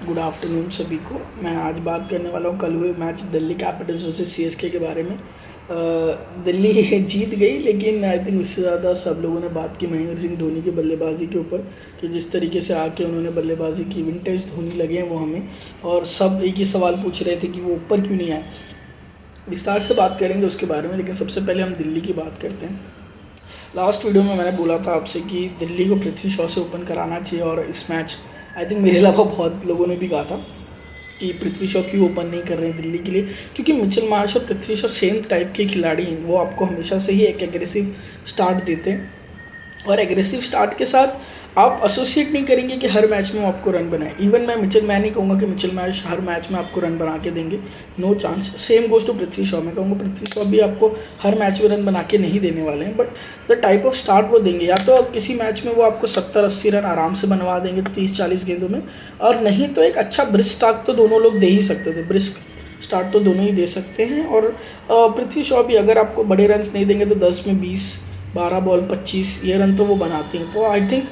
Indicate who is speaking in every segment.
Speaker 1: Good afternoon सभी को। मैं आज बात करने वाला हूँ कल हुए match Delhi Capitals versus CSK के बारे में। दिल्ली जीत गई, लेकिन आई थिंक उससे ज़्यादा सब लोगों ने बात की महेंद्र सिंह धोनी की बल्लेबाजी के ऊपर कि जिस तरीके से आके उन्होंने बल्लेबाजी की, विंटेज धोनी लगे हैं वो हमें। और सब एक ही सवाल पूछ रहे थे कि वो ऊपर क्यों नहीं आए। विस्तार से बात करेंगे उसके बारे में, लेकिन सबसे पहले हम दिल्ली की बात करते हैं। लास्ट वीडियो में मैंने बोला था आपसे कि दिल्ली को पृथ्वी शॉ से ओपन कराना चाहिए, और इस मैच आई थिंक मेरे अलावा बहुत लोगों ने भी कहा था कि पृथ्वी शॉ क्यों ओपन नहीं कर रहे हैं दिल्ली के लिए, क्योंकि मिचेल मार्श और पृथ्वी शॉ सेम टाइप के खिलाड़ी हैं। वो आपको हमेशा से ही एक एग्रेसिव स्टार्ट देते हैं, और एग्रेसिव स्टार्ट के साथ आप एसोसिएट नहीं करेंगे कि हर मैच में वो आपको रन बनाए। इवन मैं नहीं कहूँगा कि मिचेल मार्श हर मैच में आपको रन बना के देंगे, no chance. Same goes to Prithvi Shaw. मैं कहूँगा पृथ्वी शॉ भी आपको हर मैच में रन बना के नहीं देने वाले हैं, but the type of start वो देंगे, या तो किसी मैच में वो आपको 70-80 रन आराम से बनवा देंगे 30-40 गेंदों में, और नहीं तो एक अच्छा ब्रिस्क स्टार्ट तो दोनों लोग दे ही सकते थे। ब्रिस्क स्टार्ट तो दोनों ही दे सकते हैं। और पृथ्वी शॉ भी अगर आपको बड़े रन नहीं देंगे तो 10 में 20, 12 बॉल 25 ये रन तो वो बनाते हैं। तो आई थिंक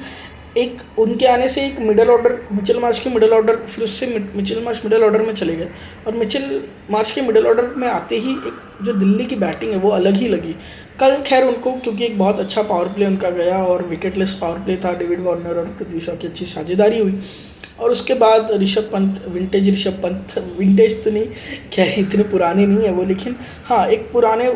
Speaker 1: एक उनके आने से एक मिडल ऑर्डर, मिचेल मार्श के मिडल ऑर्डर, फिर उससे मिचेल मार्श मिडल ऑर्डर में चले गए, और मिचेल मार्श के मिडल ऑर्डर में आते ही एक जो दिल्ली की बैटिंग है वो अलग ही लगी। कल खैर उनको, क्योंकि एक बहुत अच्छा पावर प्ले उनका गया और विकेटलेस पावर प्ले था, डेविड वार्नर और पृथ्वी शॉ की अच्छी साझेदारी हुई, और उसके बाद ऋषभ पंत, विंटेज ऋषभ पंत, विंटेज तो नहीं, क्या इतने पुराने नहीं है वो, लेकिन हाँ एक पुराने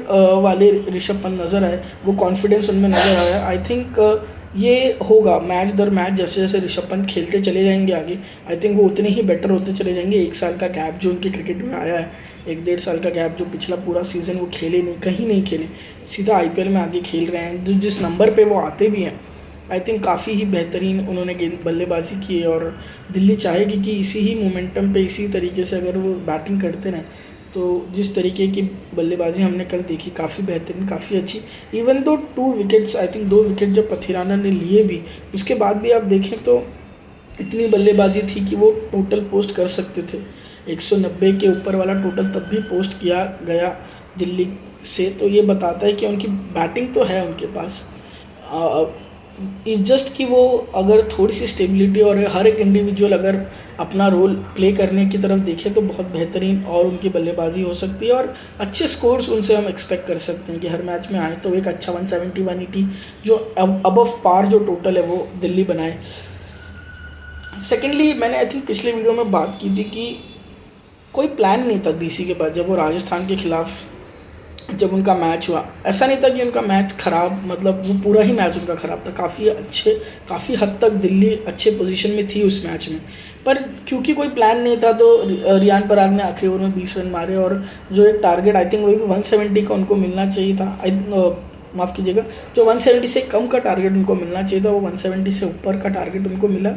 Speaker 1: वाले ऋषभ पंत नज़र आए, वो कॉन्फिडेंस उनमें नज़र आया। आई थिंक ये होगा मैच दर मैच, जैसे जैसे ऋषभ पंत खेलते चले जाएंगे आगे, आई थिंक वो उतने ही बेटर होते चले जाएंगे। 1 साल का गैप जो उनके क्रिकेट में आया है, 1-1.5 साल का गैप, जो पिछला पूरा सीज़न वो खेले नहीं, कहीं नहीं खेले, सीधा आईपीएल में आगे खेल रहे हैं, जो जिस नंबर पे वो आते भी हैं, आई थिंक काफ़ी ही बेहतरीन उन्होंने गेंद बल्लेबाजी की है। और दिल्ली चाहेगी कि इसी ही मोमेंटम पे, इसी तरीके से अगर वो बैटिंग करते रहें, तो जिस तरीके की बल्लेबाजी हमने कल देखी, काफ़ी बेहतरीन, काफ़ी अच्छी। Even though 2 wickets, I think 2 wicket जब पथिराना ने लिए भी, उसके बाद भी आप देखें तो इतनी बल्लेबाजी थी कि वो टोटल पोस्ट कर सकते थे। 190 के ऊपर वाला टोटल तब भी पोस्ट किया गया दिल्ली से, तो ये बताता है कि उनकी बैटिंग तो है उनके पास। इस जस्ट कि वो अगर थोड़ी सी स्टेबिलिटी और हर एक इंडिविजुअल अगर अपना रोल प्ले करने की तरफ देखें तो बहुत बेहतरीन और उनकी बल्लेबाजी हो सकती है, और अच्छे स्कोर्स उनसे हम एक्सपेक्ट कर सकते हैं कि हर मैच में आए तो एक अच्छा 170-180 जो अबव पार जो टोटल है वो दिल्ली बनाए। सेकेंडली, मैंने आई थिंक पिछले वीडियो में बात की थी कि कोई प्लान नहीं था डीसी के पास जब वो राजस्थान के खिलाफ, जब उनका मैच हुआ, ऐसा नहीं था कि उनका मैच ख़राब, मतलब वो पूरा ही मैच उनका ख़राब था। काफ़ी हद तक दिल्ली अच्छे पोजीशन में थी उस मैच में, पर क्योंकि कोई प्लान नहीं था तो रियान पराग ने आखिरी ओवर में 20 रन मारे, और जो एक टारगेट आई थिंक वही भी 170 का उनको मिलना चाहिए था, माफ़ कीजिएगा, जो 170 से कम का टारगेट उनको मिलना चाहिए था वो 170 से ऊपर का टारगेट उनको मिला।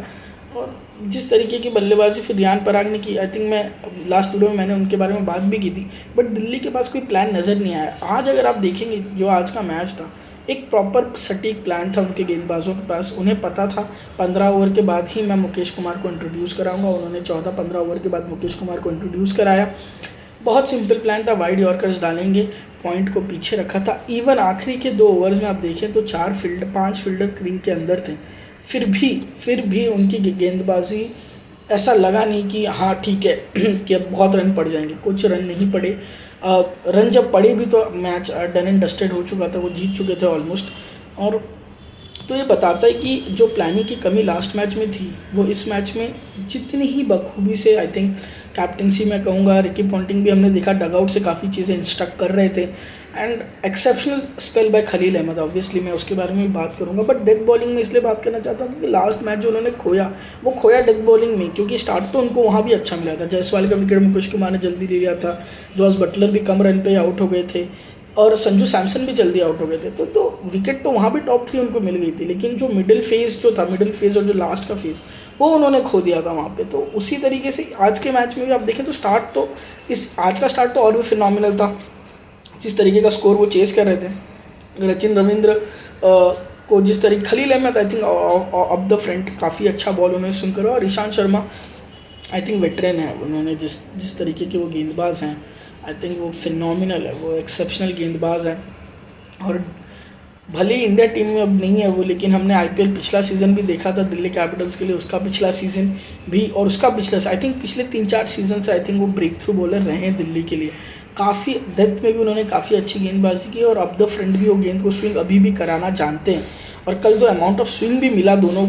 Speaker 1: और जिस तरीके की बल्लेबाजी फिर रियान पराग ने की, आई थिंक मैं लास्ट वीडियो में मैंने उनके बारे में बात भी की थी, बट दिल्ली के पास कोई प्लान नज़र नहीं आया। आज अगर आप देखेंगे जो आज का मैच था, एक प्रॉपर सटीक प्लान था उनके गेंदबाजों के पास। उन्हें पता था 15 ओवर के बाद ही मैं मुकेश कुमार को इंट्रोड्यूस कराऊंगा, उन्होंने 14-15 ओवर के बाद मुकेश कुमार को इंट्रोड्यूस कराया। बहुत सिंपल प्लान था, वाइड यॉर्कर्स डालेंगे, पॉइंट को पीछे रखा था। इवन आखिरी के 2 ओवर्स में आप देखें तो 5 फील्डर क्रीज के अंदर थे, फिर भी उनकी गेंदबाजी ऐसा लगा नहीं कि हाँ ठीक है कि अब बहुत रन पड़ जाएंगे। कुछ रन नहीं पड़े। रन जब पड़े भी तो मैच डन एंड डस्टेड हो चुका था, वो जीत चुके थे ऑलमोस्ट। और तो ये बताता है कि जो प्लानिंग की कमी लास्ट मैच में थी वो इस मैच में जितनी ही बखूबी से, आई थिंक कैप्टनसी में कहूँगा, रिकी पॉन्टिंग भी हमने देखा डगआउट से काफ़ी चीज़ें इंस्ट्रक्ट कर रहे थे, and exceptional spell by Khalil Ahmed. Obviously मैं उसके बारे में भी बात करूँगा, बट डेथ बॉलिंग में इसलिए बात करना चाहता हूँ क्योंकि लास्ट मैच जो उन्होंने खोया वो खोया डेथ बॉलिंग में, क्योंकि स्टार्ट तो उनको वहाँ भी अच्छा मिला था। जायसवाल का विकेट मुकेश कुमार ने जल्दी ले लिया था, जॉस बटलर भी कम रन पे आउट हो गए थे, और संजू सैमसन भी जल्दी आउट हो गए थे, तो विकेट तो वहाँ भी टॉप 3 उनको मिल गई थी, लेकिन जो मिडिल फेज़ और जो लास्ट का फेज़ वो उन्होंने खो दिया था वहाँ पे। तो उसी तरीके से आज के मैच में भी आप देखें तो स्टार्ट तो आज का स्टार्ट तो और भी फिनोमिनल था। जिस तरीके का स्कोर वो चेस कर रहे थे, सचिन रविंद्र को जिस तरीके, Khalil Ahmed I think up the front काफ़ी अच्छा बॉल उन्हें स्विंग करा, और Ishant Sharma I think veteran है, उन्होंने जिस तरीके के वो गेंदबाज हैं, आई थिंक वो फिनोमिनल है, वो एक्सेप्शनल गेंदबाज है। और भले ही इंडिया टीम में अब नहीं है वो, लेकिन हमने आईपीएल पिछला सीज़न भी देखा था दिल्ली कैपिटल्स के लिए, उसका पिछला सीज़न भी और उसका पिछला आई थिंक पिछले 3-4 सीजन से आई थिंक वो ब्रेक थ्रू बॉलर रहे हैं दिल्ली के लिए। काफ़ी डेथ में भी उन्होंने काफ़ी अच्छी गेंदबाजी की और अब द फ्रंट भी वो गेंद को स्विंग अभी भी कराना जानते हैं। और कल जो अमाउंट ऑफ स्विंग भी मिला दोनों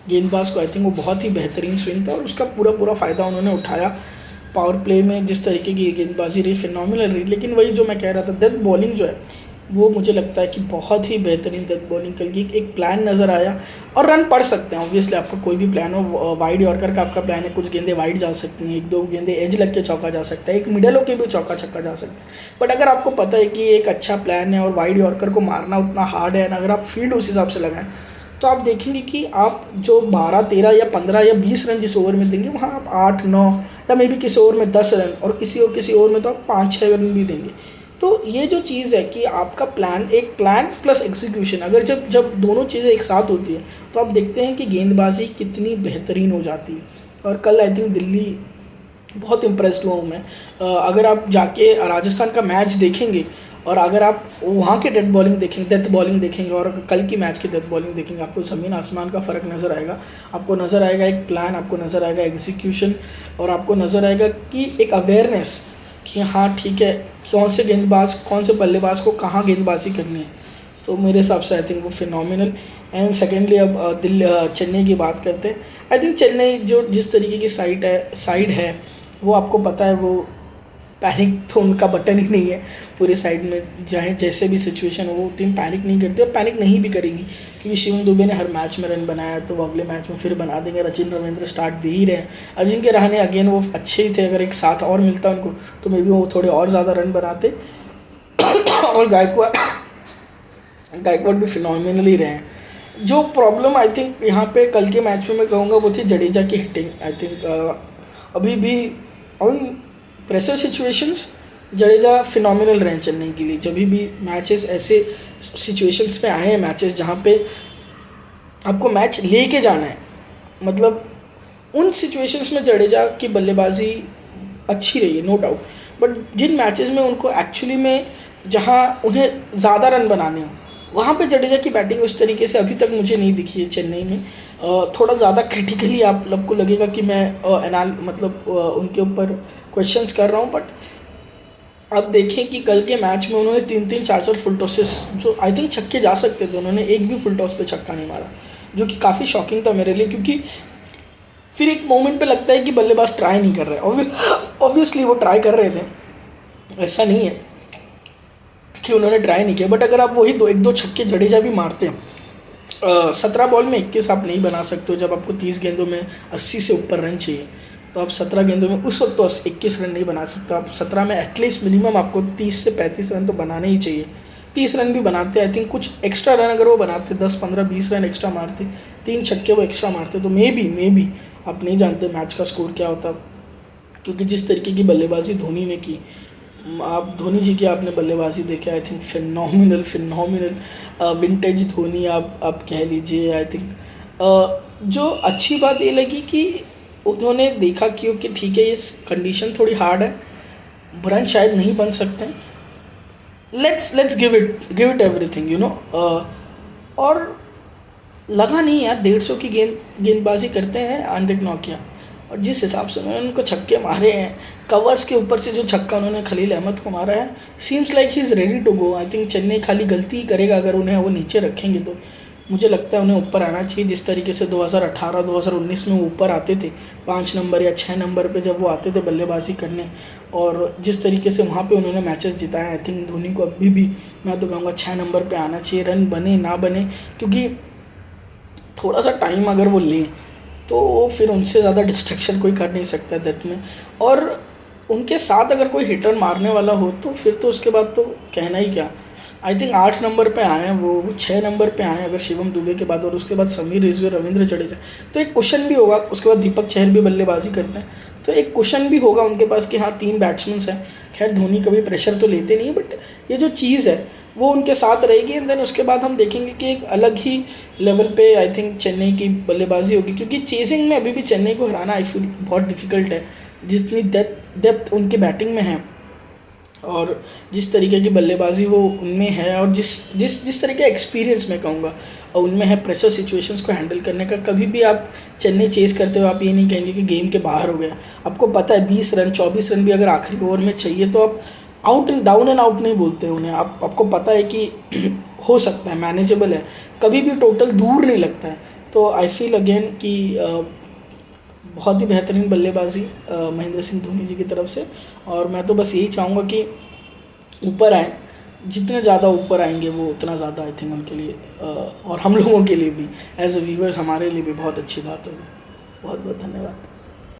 Speaker 1: गेंदबाज को, आई थिंक वो बहुत ही बेहतरीन स्विंग था और उसका पूरा पूरा फ़ायदा उन्होंने उठाया। पावर प्ले में जिस तरीके की गेंदबाजी रही फिनोमिनल रही, लेकिन वही जो मैं कह रहा था डेथ बॉलिंग जो है वो मुझे लगता है कि बहुत ही बेहतरीन डेथ बॉलिंग कल की। एक प्लान नज़र आया और रन पड़ सकते हैं ऑब्वियसली, आपका कोई भी प्लान हो, वाइड यॉर्कर का आपका प्लान है, कुछ गेंदे वाइड जा सकती हैं, 1-2 गेंदे एज लग के चौका जा सकता है, एक मिडल होके भी चौका छक्का जा सकता है। बट अगर आपको पता है कि एक अच्छा प्लान है और वाइड यॉर्कर को मारना उतना हार्ड है, अगर आप फील्ड उस हिसाब से लगाएं तो आप देखेंगे कि आप जो 12, 13 या 15 या 20 रन जिस ओवर में देंगे वहाँ आप 8, 9 या मे बी किसी ओवर में 10 रन और किसी ओवर में तो आप 5-6 रन भी देंगे। तो ये जो चीज़ है कि आपका प्लान, एक प्लान प्लस एग्जीक्यूशन, अगर जब जब दोनों चीज़ें एक साथ होती हैं तो आप देखते हैं कि गेंदबाजी कितनी बेहतरीन हो जाती है। और कल आई थिंक दिल्ली बहुत इम्प्रेस्ड हुआ हूँ मैं। अगर आप जाके राजस्थान का मैच देखेंगे और अगर आप वहाँ के डेथ बॉलिंग देखेंगे और कल की मैच की डेथ बॉलिंग देखेंगे, आपको ज़मीन आसमान का फ़र्क नज़र आएगा। आपको नज़र आएगा एक प्लान, आपको नज़र आएगा एग्जीक्यूशन और आपको नज़र आएगा कि एक अवेयरनेस कि हाँ ठीक है, कौन से गेंदबाज, कौन से बल्लेबाज को कहाँ गेंदबाजी करनी है। तो मेरे हिसाब से आई थिंक वो फिनोमिनल। एंड सेकेंडली अब चेन्नई की बात करते हैं। आई थिंक चेन्नई जो जिस तरीके की साइड है वो आपको पता है, वो पैनिक तो उनका बटन ही नहीं है पूरे साइड में, चाहे जैसे भी सिचुएशन हो वो टीम पैनिक नहीं करती और पैनिक नहीं भी करेंगी, क्योंकि शिवम दुबे ने हर मैच में रन बनाया तो वो अगले मैच में फिर बना देंगे। रचिन रविंद्र स्टार्ट दे ही रहे हैं, अजिंक्य रहाणे अगेन वो अच्छे ही थे, अगर एक साथ और मिलता उनको तो मे बी वो थोड़े और ज़्यादा रन बनाते। और गायकवाड भी फिनोमिनली रहे हैं। जो प्रॉब्लम आई थिंक यहाँ पे कल के मैच में मैं कहूँगा वो थी जडेजा की हिटिंग। आई थिंक अभी भी on pressure situations Jadeja phenomenal रहे चेन्नई के लिए। जब भी मैचेस ऐसे सिचुएशंस पे आए हैं, मैचेस जहाँ पे आपको मैच लेके जाना है, मतलब उन सिचुएशंस में जडेजा की बल्लेबाजी अच्छी रही है नो डाउट। बट जिन मैचेस में उनको एक्चुअली में जहाँ उन्हें ज़्यादा रन बनाने हो वहाँ पे जडेजा की बैटिंग उस तरीके से अभी तक मुझे नहीं दिखी है चेन्नई में। थोड़ा ज़्यादा क्रिटिकली आप लोग को लगेगा कि मैं उनके ऊपर क्वेश्चंस कर रहा हूँ, बट अब देखें कि कल के मैच में उन्होंने 3-3, 4-4 फुल टॉसेस जो आई थिंक छक्के जा सकते थे, उन्होंने एक भी फुल टॉस पे छक्का नहीं मारा, जो कि काफ़ी शॉकिंग था मेरे लिए। क्योंकि फिर एक मोमेंट पे लगता है कि बल्लेबाज ट्राई नहीं कर रहे। ऑब्वियसली वो ट्राई कर रहे थे, ऐसा नहीं है कि उन्होंने ट्राई नहीं किया, बट अगर आप वही 1-2 छक्के जडेजा भी मारते हैं, 17 बॉल में 21 आप नहीं बना सकते हो। जब आपको 30 गेंदों में 80 से ऊपर रन चाहिए तो आप 17 गेंदों में उस वक्त तो 21 रन नहीं बना सकते। आप 17 में एटलीस्ट मिनिमम आपको 30 से 35 रन तो बनाने ही चाहिए। 30 रन भी बनाते, आई थिंक कुछ एक्स्ट्रा रन अगर वो बनाते, 10, 15, 20 रन एक्स्ट्रा मारते, 3 छक्के वो एक्स्ट्रा मारते, तो मे बी आप नहीं जानते मैच का स्कोर क्या होता। क्योंकि जिस तरीके की बल्लेबाजी धोनी ने की, आप धोनी जी की आपने बल्लेबाजी देखे, I think phenomenal vintage Dhoni आप कह लीजिए। आई थिंक जो अच्छी बात ये लगी कि उन्होंने देखा कि ठीक है इस कंडीशन थोड़ी हार्ड है, रन शायद नहीं बन सकते, let's give it everything you know. और लगा नहीं यार 150 की गेंदबाजी करते हैं आंद्रे नोकिया, और जिस हिसाब से उन्होंने उनको छक्के मारे हैं, कवर्स के ऊपर से जो छक्का उन्होंने खलील अहमद को मारा है, seems like he is ready to go. I think Chennai खाली गलती करेगा अगर उन्हें वो नीचे रखेंगे, तो मुझे लगता है उन्हें ऊपर आना चाहिए। जिस तरीके से 2018-2019 में वो ऊपर आते थे 5 नंबर या 6 नंबर पे जब वो आते थे बल्लेबाजी करने, और जिस तरीके से वहाँ पे उन्होंने मैचेस जिताए, आई थिंक धोनी को अभी भी मैं तो कहूँगा 6 नंबर पे आना चाहिए, रन बने ना बने, क्योंकि थोड़ा सा टाइम अगर वो लें तो फिर उनसे ज़्यादा डिस्ट्रैक्शन कोई कर नहीं सकता दैट में। और उनके साथ अगर कोई हिटर मारने वाला हो तो फिर तो उसके बाद तो कहना ही क्या। आई थिंक 8 नंबर पे आए हैं वो 6 नंबर पे आए हैं अगर शिवम दुबे के बाद, और उसके बाद समीर रिजवी, रविंद्र जडेजा, तो एक क्वेश्चन भी होगा। उसके बाद दीपक चहर भी बल्लेबाजी करते हैं, तो एक क्वेश्चन भी होगा उनके पास कि हाँ 3 बैट्समैन हैं। खैर धोनी कभी प्रेशर तो लेते नहीं, बट ये जो चीज़ है वो उनके साथ रहेगी। एंड देन उसके बाद हम देखेंगे कि एक अलग ही लेवल पे आई थिंक चेन्नई की बल्लेबाजी होगी, क्योंकि चेजिंग में अभी भी चेन्नई को हराना आई फील बहुत डिफिकल्ट है। जितनी डेप्थ उनकी बैटिंग में है, और जिस तरीके की बल्लेबाजी वो उनमें है, और जिस जिस जिस तरह का एक्सपीरियंस मैं कहूँगा और उनमें है प्रेशर सिचुएशंस को हैंडल करने का, कभी भी आप चेन्नई चेस करते हो आप ये नहीं कहेंगे कि गेम के बाहर हो गया। आपको पता है 20 रन 24 रन भी अगर आखिरी ओवर में चाहिए तो आप out and down and out नहीं बोलते हैं उन्हें, आपको पता है कि हो सकता है, मैनेजेबल है, कभी भी टोटल दूर नहीं लगता है। तो आई फील अगेन कि बहुत ही बेहतरीन बल्लेबाजी महेंद्र सिंह धोनी जी की तरफ से। और मैं तो बस यही चाहूँगा कि ऊपर आए, जितने ज़्यादा ऊपर आएंगे वो उतना ज़्यादा आई थिंक उनके लिए और हम लोगों के लिए भी एज ए व्यूवर्स हमारे लिए भी बहुत अच्छी बात होगी। बहुत बहुत धन्यवाद।